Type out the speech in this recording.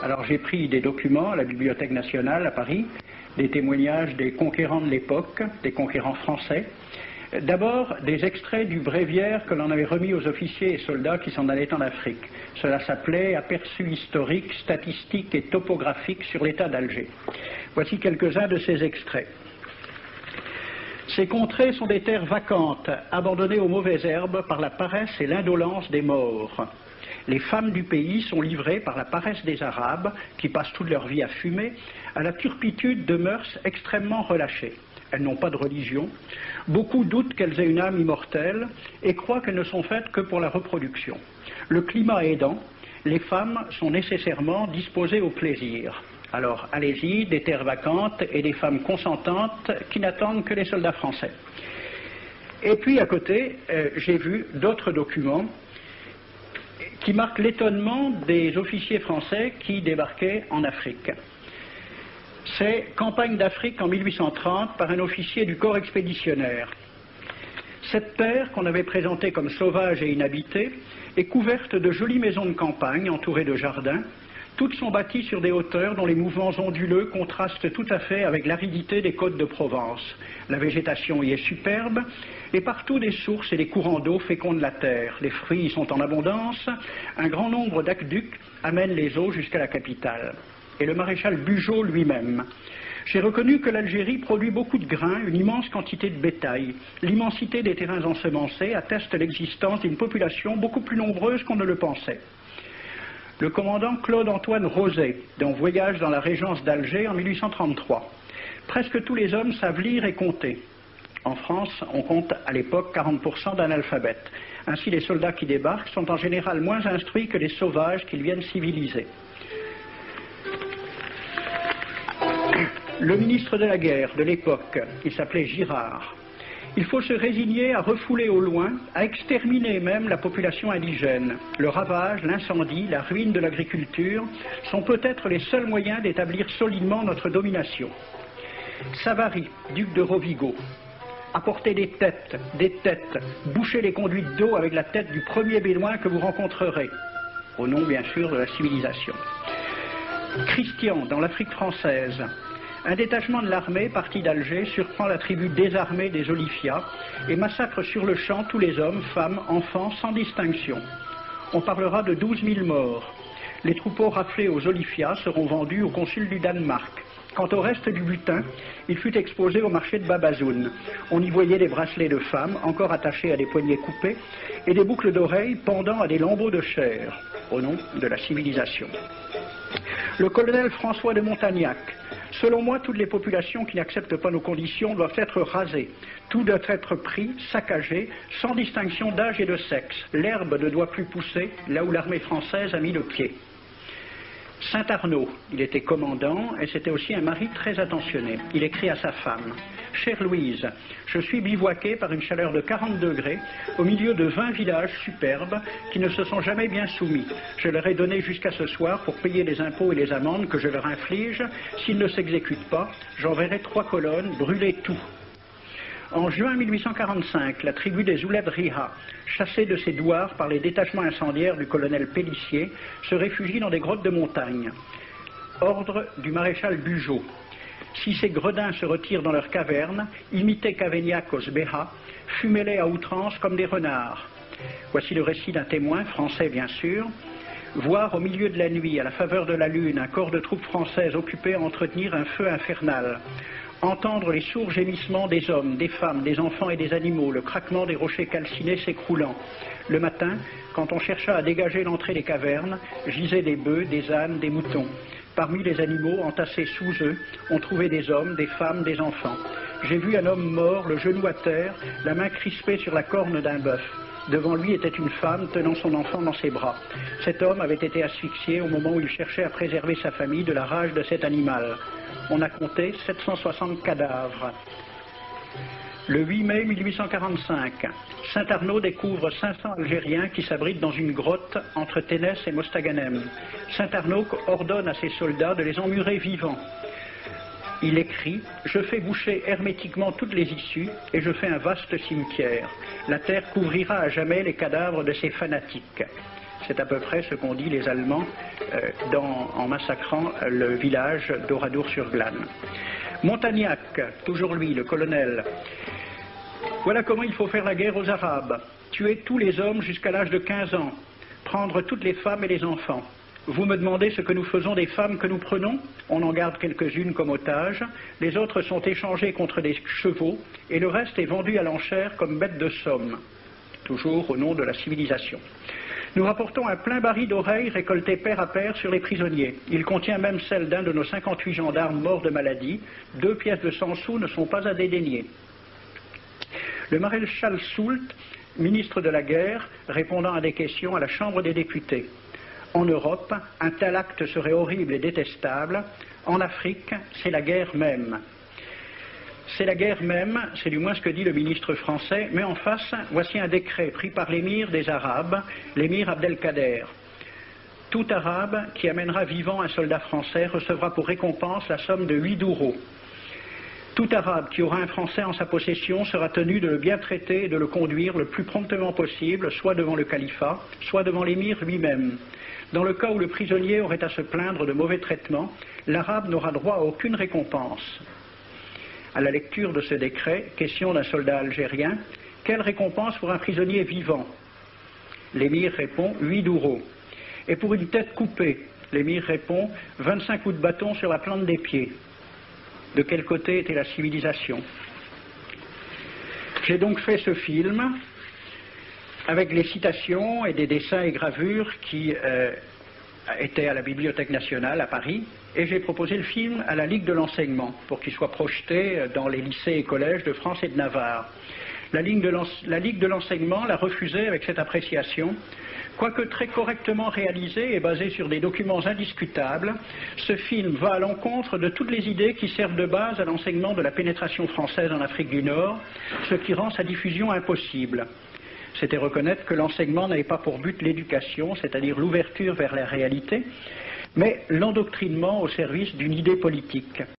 Alors j'ai pris des documents à la Bibliothèque nationale à Paris, des témoignages des conquérants de l'époque, des conquérants français. D'abord, des extraits du bréviaire que l'on avait remis aux officiers et soldats qui s'en allaient en Afrique. Cela s'appelait « Aperçu historique, statistique et topographique sur l'état d'Alger ». Voici quelques-uns de ces extraits. Ces contrées sont des terres vacantes, abandonnées aux mauvaises herbes par la paresse et l'indolence des morts. Les femmes du pays sont livrées par la paresse des Arabes, qui passent toute leur vie à fumer, à la turpitude de mœurs extrêmement relâchées. Elles n'ont pas de religion. Beaucoup doutent qu'elles aient une âme immortelle et croient qu'elles ne sont faites que pour la reproduction. Le climat aidant, les femmes sont nécessairement disposées au plaisir. Alors, allez-y, des terres vacantes et des femmes consentantes qui n'attendent que les soldats français. Et puis, à côté, j'ai vu d'autres documents qui marquent l'étonnement des officiers français qui débarquaient en Afrique. C'est Campagne d'Afrique en 1830 par un officier du corps expéditionnaire. Cette terre, qu'on avait présentée comme sauvage et inhabitée, est couverte de jolies maisons de campagne entourées de jardins. Toutes sont bâties sur des hauteurs dont les mouvements onduleux contrastent tout à fait avec l'aridité des côtes de Provence. La végétation y est superbe, et partout des sources et des courants d'eau fécondent la terre. Les fruits y sont en abondance, un grand nombre d'aqueducs amènent les eaux jusqu'à la capitale. Et le maréchal Bugeaud lui-même. J'ai reconnu que l'Algérie produit beaucoup de grains, une immense quantité de bétail. L'immensité des terrains ensemencés atteste l'existence d'une population beaucoup plus nombreuse qu'on ne le pensait. Le commandant Claude-Antoine Roset, d'un voyage dans la régence d'Alger en 1833. Presque tous les hommes savent lire et compter. En France, on compte à l'époque 40% d'analphabètes. Ainsi, les soldats qui débarquent sont en général moins instruits que les sauvages qu'ils viennent civiliser. Le ministre de la guerre de l'époque, il s'appelait Girard. Il faut se résigner à refouler au loin, à exterminer même la population indigène. Le ravage, l'incendie, la ruine de l'agriculture sont peut-être les seuls moyens d'établir solidement notre domination. Savary, duc de Rovigo, apportez des têtes, bouchez les conduites d'eau avec la tête du premier bédouin que vous rencontrerez, au nom bien sûr de la civilisation. Christian, dans l'Afrique française, un détachement de l'armée parti d'Alger surprend la tribu désarmée des Olifias et massacre sur le champ tous les hommes, femmes, enfants, sans distinction. On parlera de 12 000 morts. Les troupeaux raflés aux Olifias seront vendus au consul du Danemark. Quant au reste du butin, il fut exposé au marché de Babazoun. On y voyait des bracelets de femmes, encore attachés à des poignets coupés, et des boucles d'oreilles pendant à des lambeaux de chair, au nom de la civilisation. Le colonel François de Montagnac. Selon moi, toutes les populations qui n'acceptent pas nos conditions doivent être rasées. Tout doit être pris, saccagé, sans distinction d'âge et de sexe. L'herbe ne doit plus pousser là où l'armée française a mis le pied. Saint-Arnaud, il était commandant et c'était aussi un mari très attentionné. Il écrit à sa femme « Chère Louise, je suis bivouaqué par une chaleur de 40 degrés au milieu de 20 villages superbes qui ne se sont jamais bien soumis. Je leur ai donné jusqu'à ce soir pour payer les impôts et les amendes que je leur inflige. S'ils ne s'exécutent pas, j'enverrai 3 colonnes brûler tout. » En juin 1845, la tribu des Ouled Riha, chassée de ses douars par les détachements incendiaires du colonel Pélissier, se réfugie dans des grottes de montagne. Ordre du maréchal Bugeaud. Si ces gredins se retirent dans leurs cavernes, imitez Cavaignac aux Béha, fumez-les à outrance comme des renards. Voici le récit d'un témoin, français bien sûr. Voir au milieu de la nuit, à la faveur de la lune, un corps de troupes françaises occupé à entretenir un feu infernal. Entendre les sourds gémissements des hommes, des femmes, des enfants et des animaux, le craquement des rochers calcinés s'écroulant. Le matin, quand on chercha à dégager l'entrée des cavernes, gisaient des bœufs, des ânes, des moutons. Parmi les animaux, entassés sous eux, on trouvait des hommes, des femmes, des enfants. J'ai vu un homme mort, le genou à terre, la main crispée sur la corne d'un bœuf. Devant lui était une femme tenant son enfant dans ses bras. Cet homme avait été asphyxié au moment où il cherchait à préserver sa famille de la rage de cet animal. On a compté 760 cadavres. Le 8 mai 1845, Saint-Arnaud découvre 500 Algériens qui s'abritent dans une grotte entre Ténès et Mostaganem. Saint-Arnaud ordonne à ses soldats de les emmurer vivants. Il écrit « Je fais boucher hermétiquement toutes les issues et je fais un vaste cimetière. La terre couvrira à jamais les cadavres de ces fanatiques. » C'est à peu près ce qu'ont dit les Allemands en massacrant le village d'Oradour-sur-Glane. Montagnac, toujours lui, le colonel. Voilà comment il faut faire la guerre aux Arabes. Tuer tous les hommes jusqu'à l'âge de 15 ans. Prendre toutes les femmes et les enfants. Vous me demandez ce que nous faisons des femmes que nous prenons? On en garde quelques-unes comme otages, les autres sont échangées contre des chevaux, et le reste est vendu à l'enchère comme bête de somme, toujours au nom de la civilisation. Nous rapportons un plein baril d'oreilles récoltées paire à paire sur les prisonniers. Il contient même celle d'un de nos 58 gendarmes morts de maladie. 2 pièces de 100 sous ne sont pas à dédaigner. Le maréchal Soult, ministre de la guerre, répondant à des questions à la Chambre des députés. En Europe, un tel acte serait horrible et détestable. En Afrique, c'est la guerre même. C'est la guerre même, c'est du moins ce que dit le ministre français, mais en face, voici un décret pris par l'émir des Arabes, l'émir Abdelkader. Tout Arabe qui amènera vivant un soldat français recevra pour récompense la somme de 8 douros. Tout Arabe qui aura un Français en sa possession sera tenu de le bien traiter et de le conduire le plus promptement possible, soit devant le califat, soit devant l'émir lui-même. Dans le cas où le prisonnier aurait à se plaindre de mauvais traitements, l'Arabe n'aura droit à aucune récompense. À la lecture de ce décret, question d'un soldat algérien, quelle récompense pour un prisonnier vivant? L'émir répond 8 douros. Et pour une tête coupée, l'émir répond 25 coups de bâton sur la plante des pieds. De quel côté était la civilisation? J'ai donc fait ce film avec les citations et des dessins et gravures qui étaient à la Bibliothèque nationale à Paris, et j'ai proposé le film à la Ligue de l'enseignement pour qu'il soit projeté dans les lycées et collèges de France et de Navarre. La Ligue de l'enseignement l'a refusé avec cette appréciation. Quoique très correctement réalisé et basé sur des documents indiscutables, ce film va à l'encontre de toutes les idées qui servent de base à l'enseignement de la pénétration française en Afrique du Nord, ce qui rend sa diffusion impossible. C'était reconnaître que l'enseignement n'avait pas pour but l'éducation, c'est-à-dire l'ouverture vers la réalité, mais l'endoctrinement au service d'une idée politique.